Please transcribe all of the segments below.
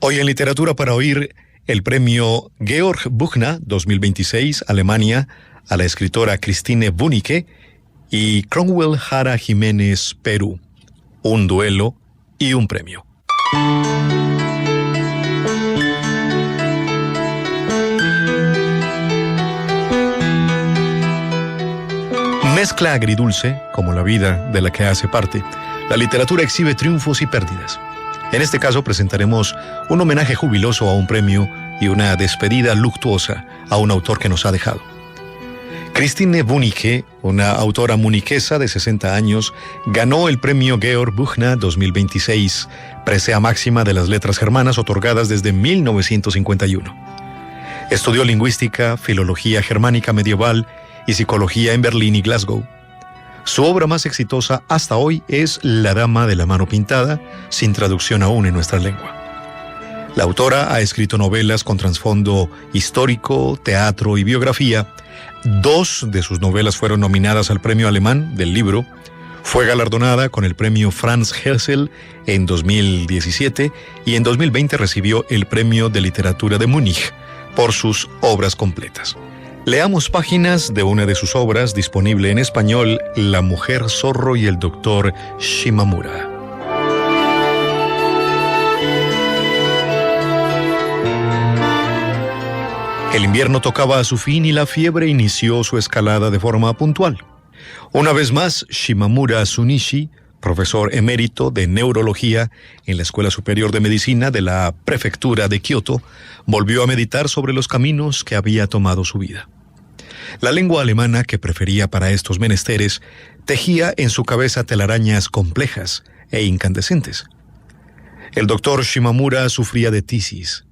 Hoy en Literatura para Oír, el premio Georg Büchner 2026, Alemania, a la escritora Christine Wunicke, y Cromwell Jara Jiménez, Perú. Un duelo y un premio. Mezcla agridulce, como la vida de la que hace parte, la literatura exhibe triunfos y pérdidas. En este caso presentaremos un homenaje jubiloso a un premio y una despedida luctuosa a un autor que nos ha dejado. Christine Wunicke, una autora muniquesa de 60 años, ganó el premio Georg Büchner 2026, presea máxima de las letras germanas otorgadas desde 1951. Estudió lingüística, filología germánica medieval y psicología en Berlín y Glasgow. Su obra más exitosa hasta hoy es La dama de la mano pintada, sin traducción aún en nuestra lengua. La autora ha escrito novelas con trasfondo histórico, teatro y biografía. 2 de sus novelas fueron nominadas al Premio Alemán del Libro. Fue galardonada con el Premio Franz Hessel en 2017 y en 2020 recibió el Premio de Literatura de Múnich por sus obras completas. Leamos páginas de una de sus obras, disponible en español, La mujer zorro y el doctor Shimamura. El invierno tocaba a su fin y la fiebre inició su escalada de forma puntual. Una vez más, Shimamura Shunichi, profesor emérito de neurología en la Escuela Superior de Medicina de la Prefectura de Kioto, volvió a meditar sobre los caminos que había tomado su vida. La lengua alemana que prefería para estos menesteres tejía en su cabeza telarañas complejas e incandescentes. El doctor Shimamura sufría de tisis.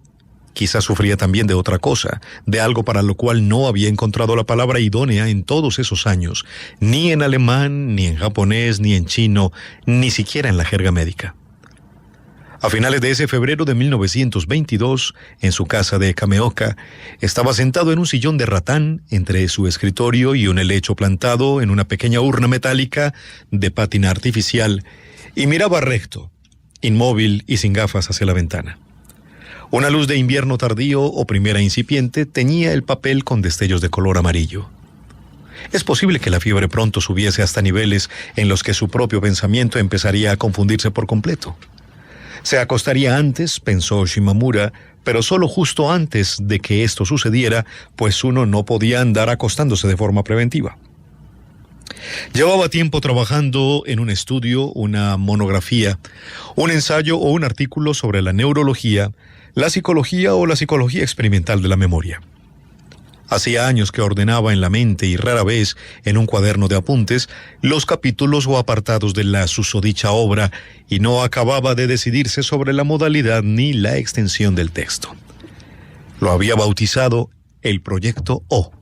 Quizás sufría también de otra cosa, de algo para lo cual no había encontrado la palabra idónea en todos esos años, ni en alemán, ni en japonés, ni en chino, ni siquiera en la jerga médica. A finales de ese febrero de 1922, en su casa de Kameoka, estaba sentado en un sillón de ratán entre su escritorio y un helecho plantado en una pequeña urna metálica de pátina artificial, y miraba recto, inmóvil y sin gafas hacia la ventana. Una luz de invierno tardío o primera incipiente teñía el papel con destellos de color amarillo. Es posible que la fiebre pronto subiese hasta niveles en los que su propio pensamiento empezaría a confundirse por completo. Se acostaría antes, pensó Shimamura, pero solo justo antes de que esto sucediera, pues uno no podía andar acostándose de forma preventiva. Llevaba tiempo trabajando en un estudio, una monografía, un ensayo o un artículo sobre la neurología, la psicología o la psicología experimental de la memoria. Hacía años que ordenaba en la mente y rara vez en un cuaderno de apuntes los capítulos o apartados de la susodicha obra y no acababa de decidirse sobre la modalidad ni la extensión del texto. Lo había bautizado el Proyecto O.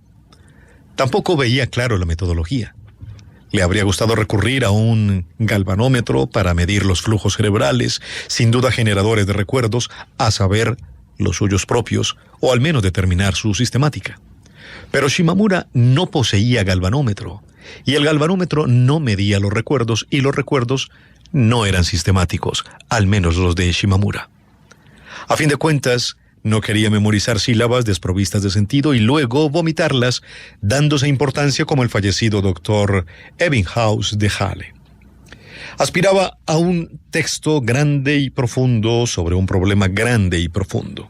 Tampoco veía claro la metodología. Le habría gustado recurrir a un galvanómetro para medir los flujos cerebrales, sin duda generadores de recuerdos, a saber, los suyos propios, o al menos determinar su sistemática. Pero Shimamura no poseía galvanómetro, y el galvanómetro no medía los recuerdos, y los recuerdos no eran sistemáticos, al menos los de Shimamura. A fin de cuentas, no quería memorizar sílabas desprovistas de sentido y luego vomitarlas, dándose importancia como el fallecido doctor Ebbinghaus de Halle. Aspiraba a un texto grande y profundo sobre un problema grande y profundo.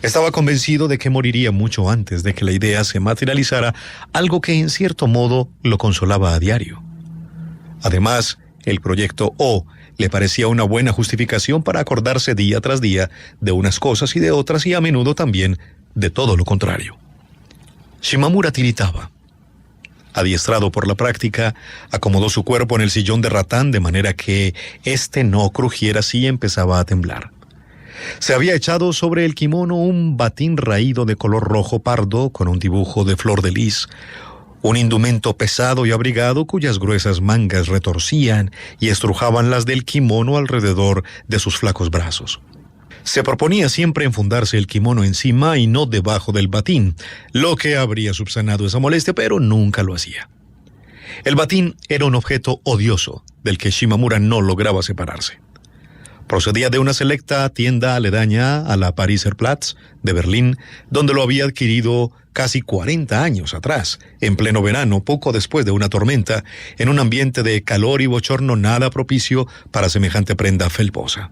Estaba convencido de que moriría mucho antes de que la idea se materializara, algo que en cierto modo lo consolaba a diario. Además, el Proyecto O le parecía una buena justificación para acordarse día tras día de unas cosas y de otras y a menudo también de todo lo contrario. Shimamura tiritaba. Adiestrado por la práctica, acomodó su cuerpo en el sillón de ratán de manera que éste no crujiera si empezaba a temblar. Se había echado sobre el kimono un batín raído de color rojo pardo con un dibujo de flor de lis, un indumento pesado y abrigado cuyas gruesas mangas retorcían y estrujaban las del kimono alrededor de sus flacos brazos. Se proponía siempre enfundarse el kimono encima y no debajo del batín, lo que habría subsanado esa molestia, pero nunca lo hacía. El batín era un objeto odioso del que Shimamura no lograba separarse. Procedía de una selecta tienda aledaña a la Pariser Platz de Berlín, donde lo había adquirido casi 40 años atrás, en pleno verano, poco después de una tormenta, en un ambiente de calor y bochorno nada propicio para semejante prenda felposa.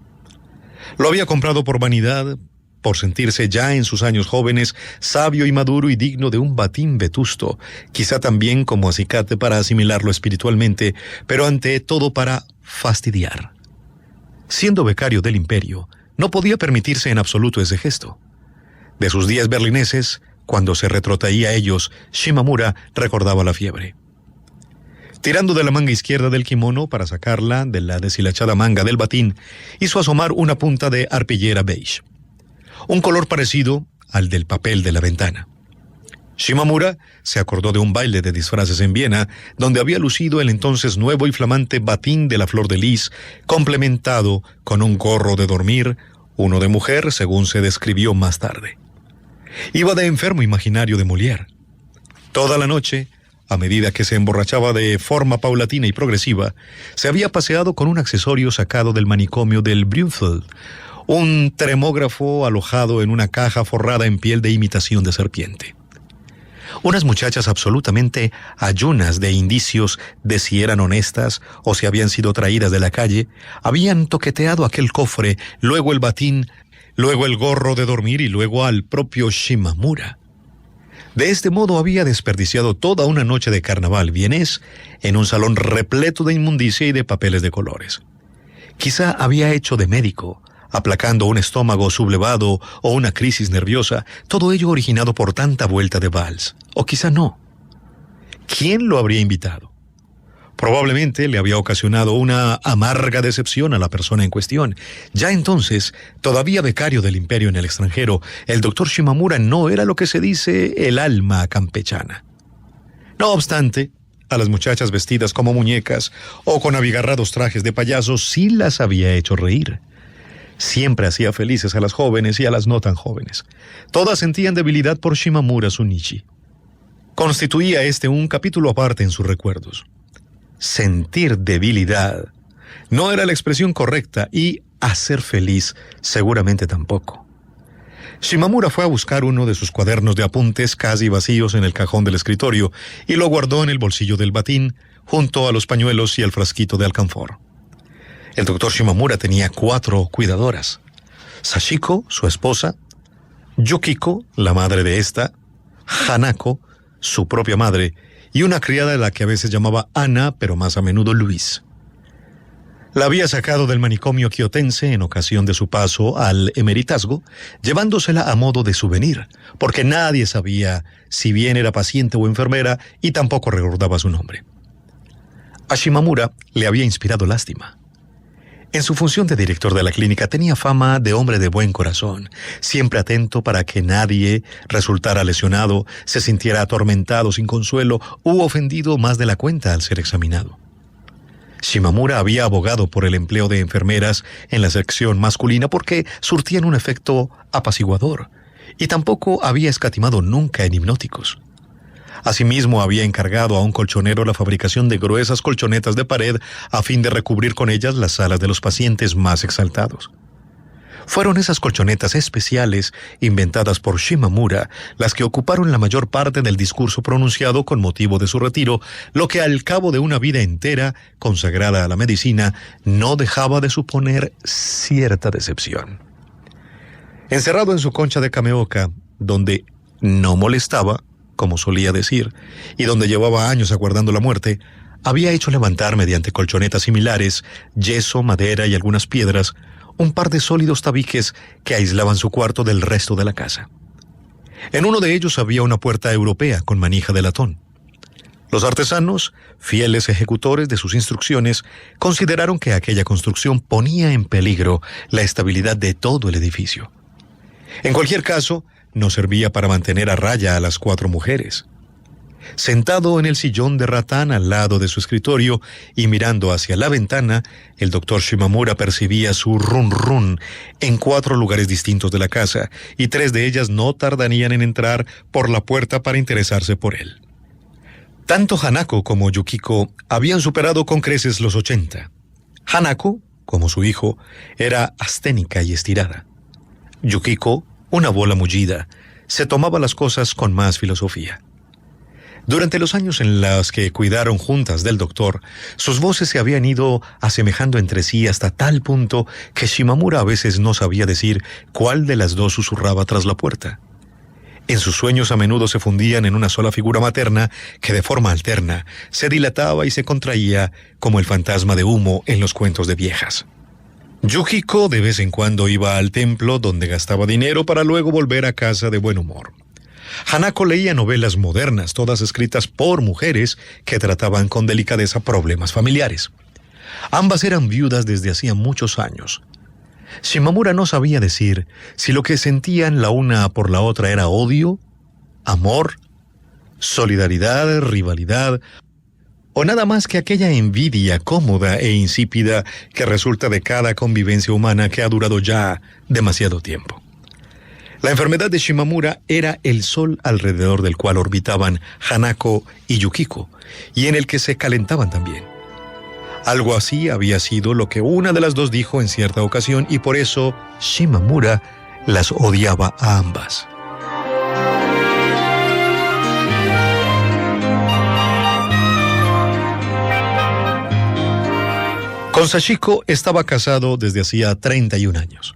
Lo había comprado por vanidad, por sentirse ya en sus años jóvenes, sabio y maduro y digno de un batín vetusto, quizá también como acicate para asimilarlo espiritualmente, pero ante todo para fastidiar. Siendo becario del imperio, no podía permitirse en absoluto ese gesto. De sus días berlineses, cuando se retrotraía a ellos, Shimamura recordaba la fiebre. Tirando de la manga izquierda del kimono para sacarla de la deshilachada manga del batín, hizo asomar una punta de arpillera beige, un color parecido al del papel de la ventana. Shimamura se acordó de un baile de disfraces en Viena, donde había lucido el entonces nuevo y flamante batín de la flor de lis, complementado con un gorro de dormir, uno de mujer, según se describió más tarde. Iba de enfermo imaginario de Molière. Toda la noche, a medida que se emborrachaba de forma paulatina y progresiva, se había paseado con un accesorio sacado del manicomio del Brünfeld, un termógrafo alojado en una caja forrada en piel de imitación de serpiente. Unas muchachas absolutamente ayunas de indicios de si eran honestas o si habían sido traídas de la calle, habían toqueteado aquel cofre, luego el batín, luego el gorro de dormir y luego al propio Shimamura. De este modo había desperdiciado toda una noche de carnaval vienés en un salón repleto de inmundicia y de papeles de colores. Quizá había hecho de médico, aplacando un estómago sublevado o una crisis nerviosa, todo ello originado por tanta vuelta de vals. O quizá no. ¿Quién lo habría invitado? Probablemente le había ocasionado una amarga decepción a la persona en cuestión. Ya entonces, todavía becario del imperio en el extranjero, el doctor Shimamura no era lo que se dice el alma campechana. No obstante, a las muchachas vestidas como muñecas o con abigarrados trajes de payasos sí las había hecho reír. Siempre hacía felices a las jóvenes y a las no tan jóvenes. Todas sentían debilidad por Shimamura Shunichi. Constituía un capítulo aparte en sus recuerdos. Sentir debilidad no era la expresión correcta y hacer feliz seguramente tampoco. Shimamura fue a buscar uno de sus cuadernos de apuntes casi vacíos en el cajón del escritorio y lo guardó en el bolsillo del batín junto a los pañuelos y el frasquito de alcanfor. El doctor Shimamura tenía 4 cuidadoras: Sachiko, su esposa; Yukiko, la madre de esta; Hanako, su propia madre, y una criada a la que a veces llamaba Ana, pero más a menudo Luis. La había sacado del manicomio quiotense en ocasión de su paso al emeritazgo, llevándosela a modo de souvenir, porque nadie sabía si bien era paciente o enfermera y tampoco recordaba su nombre. A Shimamura le había inspirado lástima. En su función de director de la clínica tenía fama de hombre de buen corazón, siempre atento para que nadie resultara lesionado, se sintiera atormentado sin consuelo u ofendido más de la cuenta al ser examinado. Shimamura había abogado por el empleo de enfermeras en la sección masculina porque surtían un efecto apaciguador, y tampoco había escatimado nunca en hipnóticos. Asimismo, había encargado a un colchonero la fabricación de gruesas colchonetas de pared a fin de recubrir con ellas las salas de los pacientes más exaltados. Fueron esas colchonetas especiales, inventadas por Shimamura, las que ocuparon la mayor parte del discurso pronunciado con motivo de su retiro, lo que al cabo de una vida entera consagrada a la medicina no dejaba de suponer cierta decepción. Encerrado en su concha de Kameoka, donde no molestaba, como solía decir, y donde llevaba años aguardando la muerte, había hecho levantar mediante colchonetas similares, yeso, madera y algunas piedras, un par de sólidos tabiques que aislaban su cuarto del resto de la casa. En uno de ellos había una puerta europea con manija de latón. Los artesanos, fieles ejecutores de sus instrucciones, consideraron que aquella construcción ponía en peligro la estabilidad de todo el edificio. En cualquier caso, no servía para mantener a raya a las 4 mujeres. Sentado en el sillón de ratán al lado de su escritorio y mirando hacia la ventana, el doctor Shimamura percibía su run-run en 4 lugares distintos de la casa, y 3 de ellas no tardarían en entrar por la puerta para interesarse por él. Tanto Hanako como Yukiko habían superado con creces los 80. Hanako, como su hijo, era asténica y estirada. Yukiko, una bola mullida, se tomaba las cosas con más filosofía. Durante los años en los que cuidaron juntas del doctor, sus voces se habían ido asemejando entre sí hasta tal punto que Shimamura a veces no sabía decir cuál de las dos susurraba tras la puerta. En sus sueños a menudo se fundían en una sola figura materna que de forma alterna se dilataba y se contraía como el fantasma de humo en los cuentos de viejas. Yukiko de vez en cuando iba al templo donde gastaba dinero para luego volver a casa de buen humor. Hanako leía novelas modernas, todas escritas por mujeres que trataban con delicadeza problemas familiares. Ambas eran viudas desde hacía muchos años. Shimamura no sabía decir si lo que sentían la una por la otra era odio, amor, solidaridad, rivalidad, o nada más que aquella envidia cómoda e insípida que resulta de cada convivencia humana que ha durado ya demasiado tiempo. La enfermedad de Shimamura era el sol alrededor del cual orbitaban Hanako y Yukiko, y en el que se calentaban también. Algo así había sido lo que una de las dos dijo en cierta ocasión, y por eso Shimamura las odiaba a ambas. Con Sachiko estaba casado desde hacía 31 años.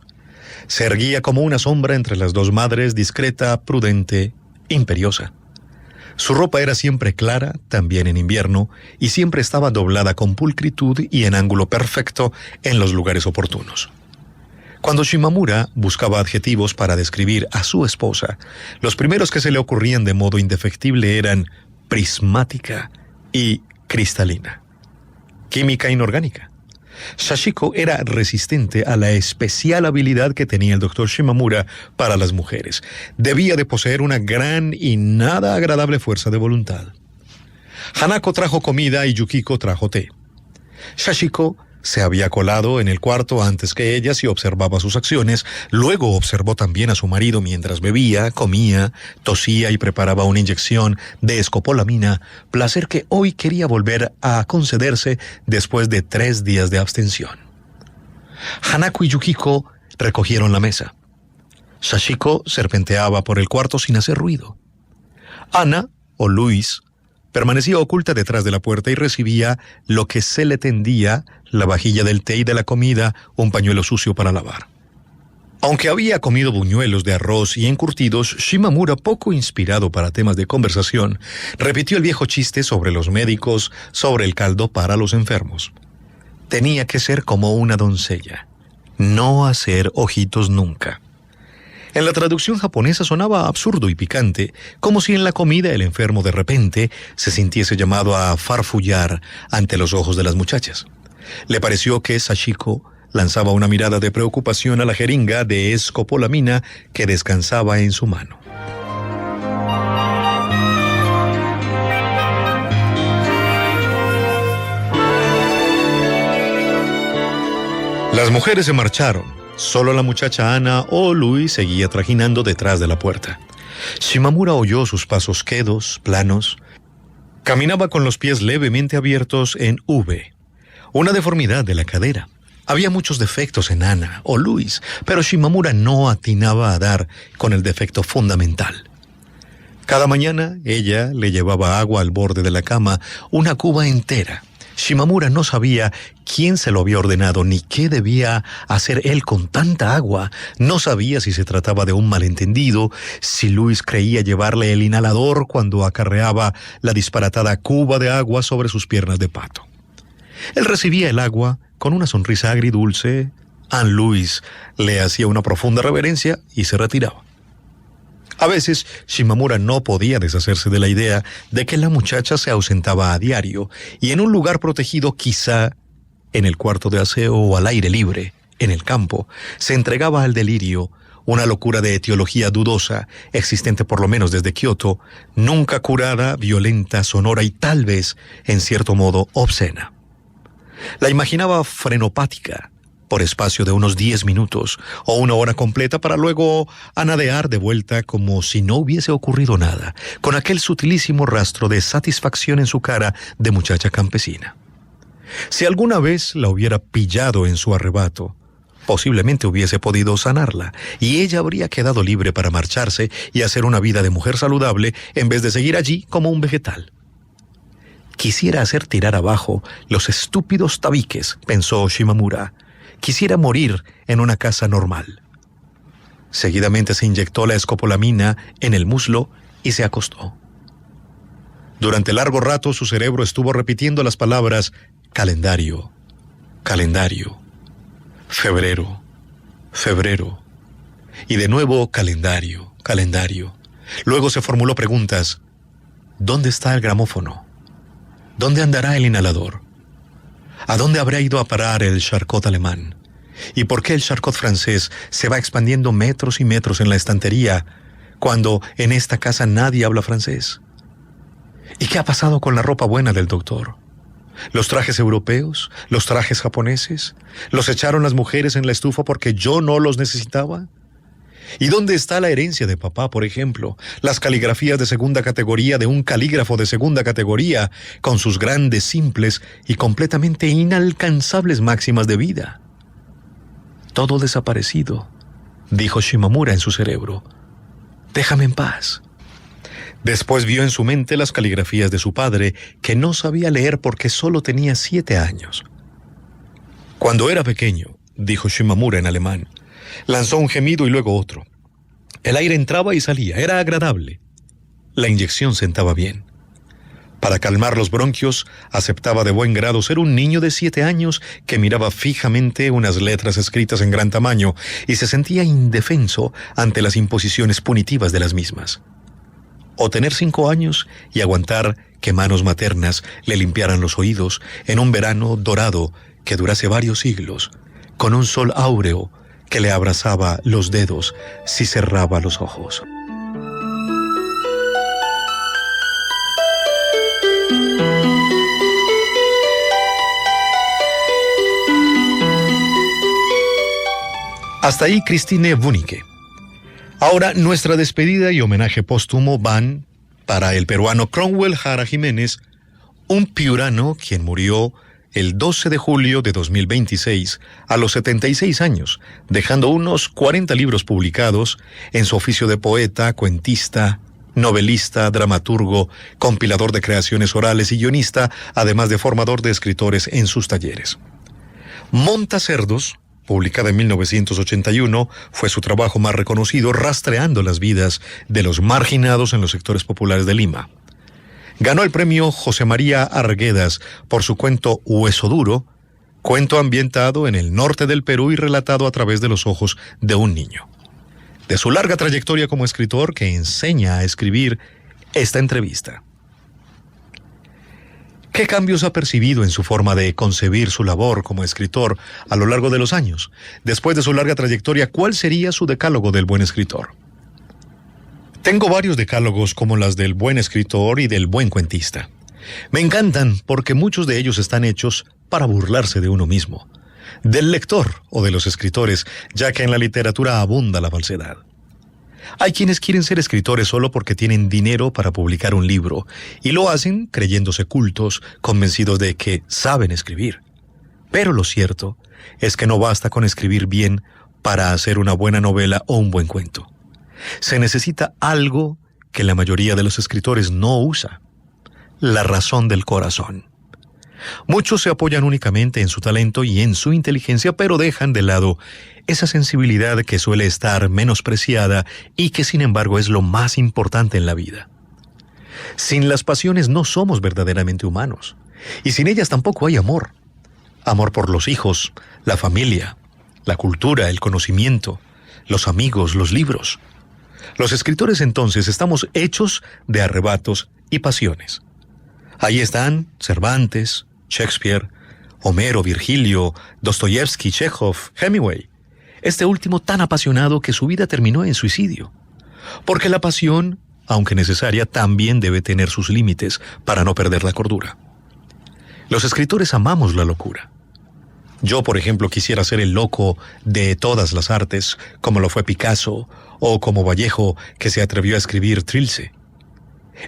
Se erguía como una sombra entre las dos madres, discreta, prudente, imperiosa. Su ropa era siempre clara, también en invierno, y siempre estaba doblada con pulcritud y en ángulo perfecto en los lugares oportunos. Cuando Shimamura buscaba adjetivos para describir a su esposa, los primeros que se le ocurrían de modo indefectible eran prismática y cristalina. Química inorgánica. Sachiko era resistente a la especial habilidad que tenía el doctor Shimamura para las mujeres. Debía de poseer una gran y nada agradable fuerza de voluntad. Hanako trajo comida y Yukiko trajo té. Sachiko se había colado en el cuarto antes que ellas y observaba sus acciones. Luego observó también a su marido mientras bebía, comía, tosía y preparaba una inyección de escopolamina, placer que hoy quería volver a concederse después de 3 días de abstención. Hanako y Yukiko recogieron la mesa. Sachiko serpenteaba por el cuarto sin hacer ruido. Ana, o Luis, permanecía oculta detrás de la puerta y recibía lo que se le tendía, la vajilla del té y de la comida, un pañuelo sucio para lavar. Aunque había comido buñuelos de arroz y encurtidos, Shimamura, poco inspirado para temas de conversación, repitió el viejo chiste sobre los médicos, sobre el caldo para los enfermos. Tenía que ser como una doncella, no hacer ojitos nunca. En la traducción japonesa sonaba absurdo y picante, como si en la comida el enfermo de repente se sintiese llamado a farfullar ante los ojos de las muchachas. Le pareció que Sachiko lanzaba una mirada de preocupación a la jeringa de escopolamina que descansaba en su mano. Las mujeres se marcharon. Solo la muchacha Ana o Luis seguía trajinando detrás de la puerta. Shimamura oyó sus pasos quedos, planos. Caminaba con los pies levemente abiertos en V, una deformidad de la cadera. Había muchos defectos en Ana o Luis, pero Shimamura no atinaba a dar con el defecto fundamental. Cada mañana ella le llevaba agua al borde de la cama, una cuba entera. Shimamura no sabía quién se lo había ordenado ni qué debía hacer él con tanta agua. No sabía si se trataba de un malentendido, si Luis creía llevarle el inhalador cuando acarreaba la disparatada cuba de agua sobre sus piernas de pato. Él recibía el agua con una sonrisa agridulce. Anne Louise le hacía una profunda reverencia y se retiraba. A veces, Shimamura no podía deshacerse de la idea de que la muchacha se ausentaba a diario y en un lugar protegido, quizá en el cuarto de aseo o al aire libre, en el campo, se entregaba al delirio, una locura de etiología dudosa, existente por lo menos desde Kioto, nunca curada, violenta, sonora y tal vez, en cierto modo, obscena. La imaginaba frenopática, por espacio de unos 10 minutos o 1 hora completa para luego anadear de vuelta como si no hubiese ocurrido nada, con aquel sutilísimo rastro de satisfacción en su cara de muchacha campesina. Si alguna vez la hubiera pillado en su arrebato, posiblemente hubiese podido sanarla, y ella habría quedado libre para marcharse y hacer una vida de mujer saludable en vez de seguir allí como un vegetal. Quisiera hacer tirar abajo los estúpidos tabiques, pensó Shimamura. Quisiera morir en una casa normal. Seguidamente se inyectó la escopolamina en el muslo y se acostó. Durante largo rato su cerebro estuvo repitiendo las palabras calendario, calendario, febrero, febrero, y de nuevo calendario, calendario. Luego se formuló preguntas. ¿Dónde está el gramófono? ¿Dónde andará el inhalador? ¿A dónde habrá ido a parar el charcot alemán? ¿Y por qué el charcot francés se va expandiendo metros y metros en la estantería cuando en esta casa nadie habla francés? ¿Y qué ha pasado con la ropa buena del doctor? ¿Los trajes europeos? ¿Los trajes japoneses? ¿Los echaron las mujeres en la estufa porque yo no los necesitaba? ¿Y dónde está la herencia de papá, por ejemplo? Las caligrafías de segunda categoría de un calígrafo de segunda categoría, con sus grandes, simples y completamente inalcanzables máximas de vida. Todo desaparecido, dijo Shimamura en su cerebro. Déjame en paz. Después vio en su mente las caligrafías de su padre, que no sabía leer porque solo tenía 7 años. Cuando era pequeño, dijo Shimamura en alemán, lanzó un gemido y luego otro. El aire entraba y salía, era agradable. La inyección sentaba bien. Para calmar los bronquios, aceptaba de buen grado ser un niño de 7 años que miraba fijamente unas letras escritas en gran tamaño y se sentía indefenso ante las imposiciones punitivas de las mismas. O tener 5 años y aguantar que manos maternas le limpiaran los oídos en un verano dorado que durase varios siglos, con un sol áureo que le abrazaba los dedos si cerraba los ojos. Hasta ahí Christine Wunicke. Ahora nuestra despedida y homenaje póstumo van para el peruano Cromwell Jara Jiménez, un piurano quien murió el 12 de julio de 2026 a los 76 años, dejando unos 40 libros publicados en su oficio de poeta, cuentista, novelista, dramaturgo, compilador de creaciones orales y guionista, además de formador de escritores en sus talleres. Montacerdos, publicada en 1981, fue su trabajo más reconocido, rastreando las vidas de los marginados en los sectores populares de Lima. Ganó el premio José María Arguedas por su cuento Hueso Duro, cuento ambientado en el norte del Perú y relatado a través de los ojos de un niño. De su larga trayectoria como escritor que enseña a escribir, esta entrevista. ¿Qué cambios ha percibido en su forma de concebir su labor como escritor a lo largo de los años? Después de su larga trayectoria, ¿cuál sería su decálogo del buen escritor? Tengo varios decálogos como las del buen escritor y del buen cuentista. Me encantan porque muchos de ellos están hechos para burlarse de uno mismo, del lector o de los escritores, ya que en la literatura abunda la falsedad. Hay quienes quieren ser escritores solo porque tienen dinero para publicar un libro, y lo hacen creyéndose cultos, convencidos de que saben escribir. Pero lo cierto es que no basta con escribir bien para hacer una buena novela o un buen cuento. Se necesita algo que la mayoría de los escritores no usa: la razón del corazón. Muchos se apoyan únicamente en su talento y en su inteligencia, pero dejan de lado esa sensibilidad que suele estar menospreciada y que sin embargo es lo más importante en la vida. Sin las pasiones no somos verdaderamente humanos, y sin ellas tampoco hay amor. Amor por los hijos, la familia, la cultura, el conocimiento, los amigos, los libros. Los escritores entonces estamos hechos de arrebatos y pasiones. Ahí están Cervantes, Shakespeare, Homero, Virgilio, Dostoyevsky, Chekhov, Hemingway. Este último tan apasionado que su vida terminó en suicidio. Porque la pasión, aunque necesaria, también debe tener sus límites para no perder la cordura. Los escritores amamos la locura. Yo, por ejemplo, quisiera ser el loco de todas las artes, como lo fue Picasso, o como Vallejo, que se atrevió a escribir Trilce.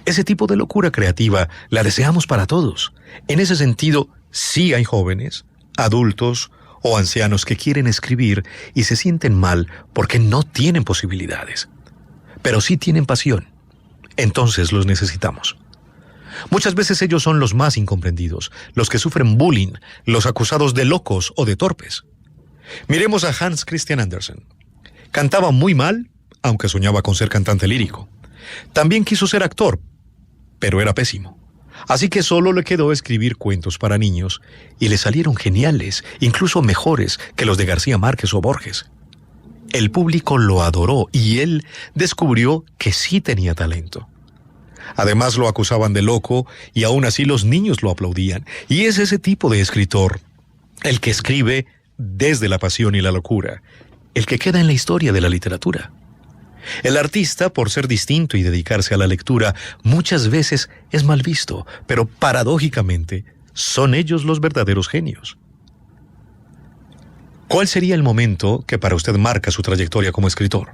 Ese tipo de locura creativa la deseamos para todos. En ese sentido, Sí hay jóvenes, adultos o ancianos que quieren escribir y se sienten mal porque no tienen posibilidades, pero sí tienen pasión. Entonces los necesitamos. Muchas veces ellos son los más incomprendidos, los que sufren bullying, los acusados de locos o de torpes. Miremos a Hans Christian Andersen. Cantaba muy mal, aunque soñaba con ser cantante lírico. También quiso ser actor, pero era pésimo. Así que solo le quedó escribir cuentos para niños y le salieron geniales, incluso mejores que los de García Márquez o Borges. El público lo adoró y él descubrió que sí tenía talento. Además lo acusaban de loco y aún así los niños lo aplaudían. Y es ese tipo de escritor, el que escribe desde la pasión y la locura, el que queda en la historia de la literatura. El artista, por ser distinto y dedicarse a la lectura, muchas veces es mal visto, pero paradójicamente son ellos los verdaderos genios. ¿Cuál sería el momento que para usted marca su trayectoria como escritor?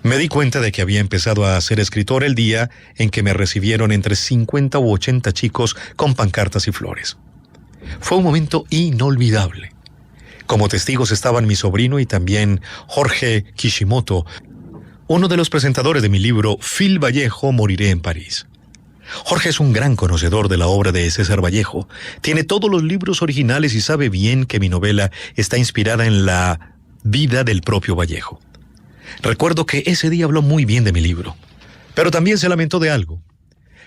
Me di cuenta de que había empezado a ser escritor el día en que me recibieron entre 50 u 80 chicos con pancartas y flores. Fue un momento inolvidable. Como testigos estaban mi sobrino y también Jorge Kishimoto, uno de los presentadores de mi libro Phil Vallejo, Moriré en París. Jorge es un gran conocedor de la obra de César Vallejo. Tiene todos los libros originales y sabe bien que mi novela está inspirada en la vida del propio Vallejo. Recuerdo que ese día habló muy bien de mi libro, pero también se lamentó de algo.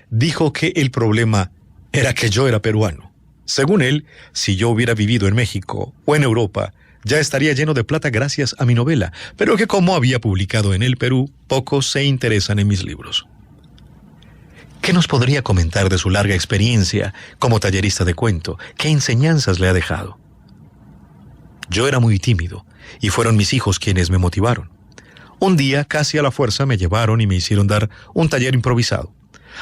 Dijo que el problema era que yo era peruano. Según él, si yo hubiera vivido en México o en Europa, ya estaría lleno de plata gracias a mi novela, pero que como había publicado en el Perú, pocos se interesan en mis libros. ¿Qué nos podría comentar de su larga experiencia como tallerista de cuento? ¿Qué enseñanzas le ha dejado? Yo era muy tímido y fueron mis hijos quienes me motivaron. Un día, casi a la fuerza, me llevaron y me hicieron dar un taller improvisado.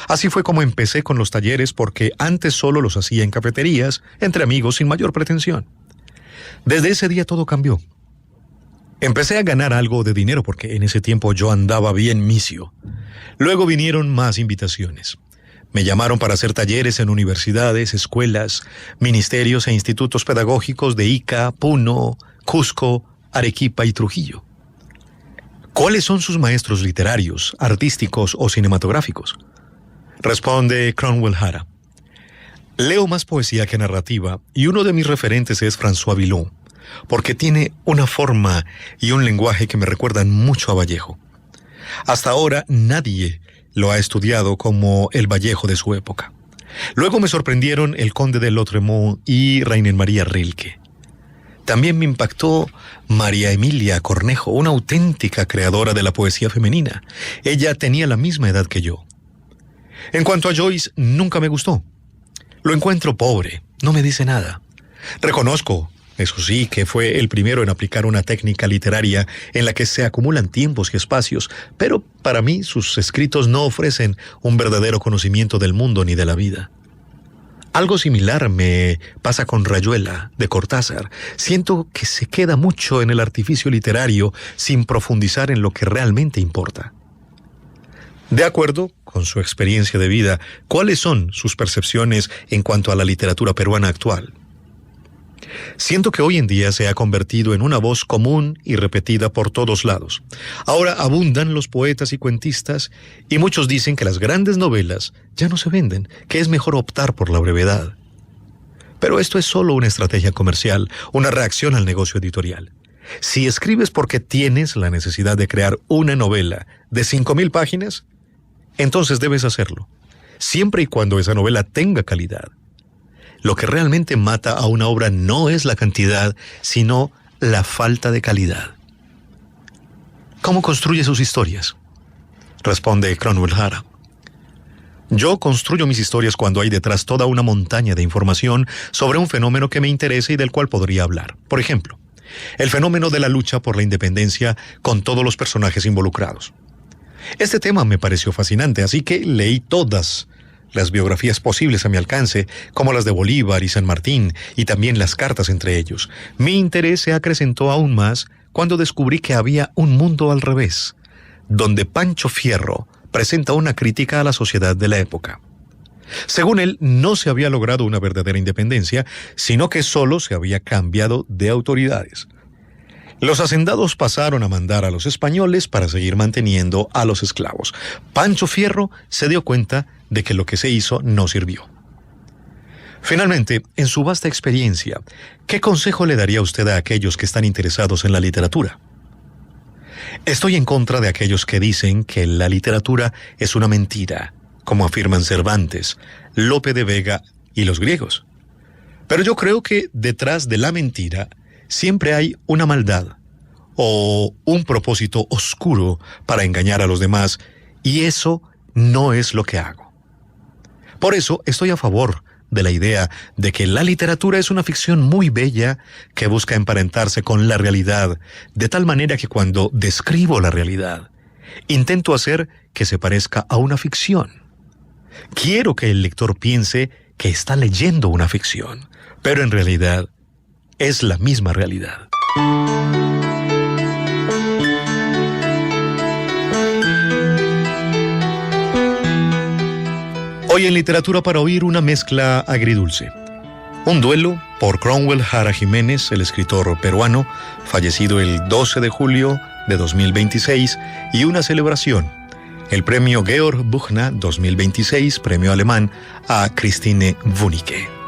Así fue como empecé con los talleres, porque antes solo los hacía en cafeterías, entre amigos, sin mayor pretensión. Desde ese día todo cambió. Empecé a ganar algo de dinero porque en ese tiempo yo andaba bien misio. Luego vinieron más invitaciones. Me llamaron para hacer talleres en universidades, escuelas, ministerios e institutos pedagógicos de Ica, Puno, Cusco, Arequipa y Trujillo. ¿Cuáles son sus maestros literarios, artísticos o cinematográficos? Responde Cromwell Hara. Leo más poesía que narrativa y uno de mis referentes es François Villon, porque tiene una forma y un lenguaje que me recuerdan mucho a Vallejo. Hasta ahora nadie lo ha estudiado como el Vallejo de su época. Luego me sorprendieron el Conde de Lautréamont y Rainer María Rilke. También me impactó María Emilia Cornejo, una auténtica creadora de la poesía femenina. Ella tenía la misma edad que yo. En cuanto a Joyce, nunca me gustó. Lo encuentro pobre, no me dice nada. Reconozco, eso sí, que fue el primero en aplicar una técnica literaria en la que se acumulan tiempos y espacios, pero para mí sus escritos no ofrecen un verdadero conocimiento del mundo ni de la vida. Algo similar me pasa con Rayuela, de Cortázar. Siento que se queda mucho en el artificio literario sin profundizar en lo que realmente importa. De acuerdo con su experiencia de vida, ¿cuáles son sus percepciones en cuanto a la literatura peruana actual? Siento que hoy en día se ha convertido en una voz común y repetida por todos lados. Ahora abundan los poetas y cuentistas, y muchos dicen que las grandes novelas ya no se venden, que es mejor optar por la brevedad. Pero esto es solo una estrategia comercial, una reacción al negocio editorial. Si escribes porque tienes la necesidad de crear una novela de 5,000 páginas, entonces debes hacerlo, siempre y cuando esa novela tenga calidad. Lo que realmente mata a una obra no es la cantidad, sino la falta de calidad. ¿Cómo construye sus historias? Responde Cromwell Hara. Yo construyo mis historias cuando hay detrás toda una montaña de información sobre un fenómeno que me interesa y del cual podría hablar. Por ejemplo, el fenómeno de la lucha por la independencia con todos los personajes involucrados. Este tema me pareció fascinante, así que leí todas las biografías posibles a mi alcance, como las de Bolívar y San Martín, y también las cartas entre ellos. Mi interés se acrecentó aún más cuando descubrí que había un mundo al revés, donde Pancho Fierro presenta una crítica a la sociedad de la época. Según él, no se había logrado una verdadera independencia, sino que solo se había cambiado de autoridades. Los hacendados pasaron a mandar a los españoles para seguir manteniendo a los esclavos. Pancho Fierro se dio cuenta de que lo que se hizo no sirvió. Finalmente, en su vasta experiencia, ¿qué consejo le daría usted a aquellos que están interesados en la literatura? Estoy en contra de aquellos que dicen que la literatura es una mentira, como afirman Cervantes, Lope de Vega y los griegos. Pero yo creo que detrás de la mentira siempre hay una maldad o un propósito oscuro para engañar a los demás, y eso no es lo que hago. Por eso estoy a favor de la idea de que la literatura es una ficción muy bella que busca emparentarse con la realidad, de tal manera que cuando describo la realidad, intento hacer que se parezca a una ficción. Quiero que el lector piense que está leyendo una ficción, pero en realidad es la misma realidad. Hoy en Literatura para Oír, una mezcla agridulce. Un duelo por Cromwell Jara Jiménez, el escritor peruano, fallecido el 12 de julio de 2026, y una celebración, el premio Georg Büchner 2026, premio alemán, a Christine Wunicke.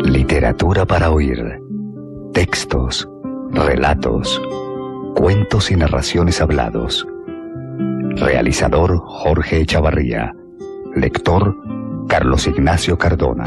Literatura para oír. Textos, relatos, cuentos y narraciones hablados. Realizador Jorge Echavarría. Lector Carlos Ignacio Cardona.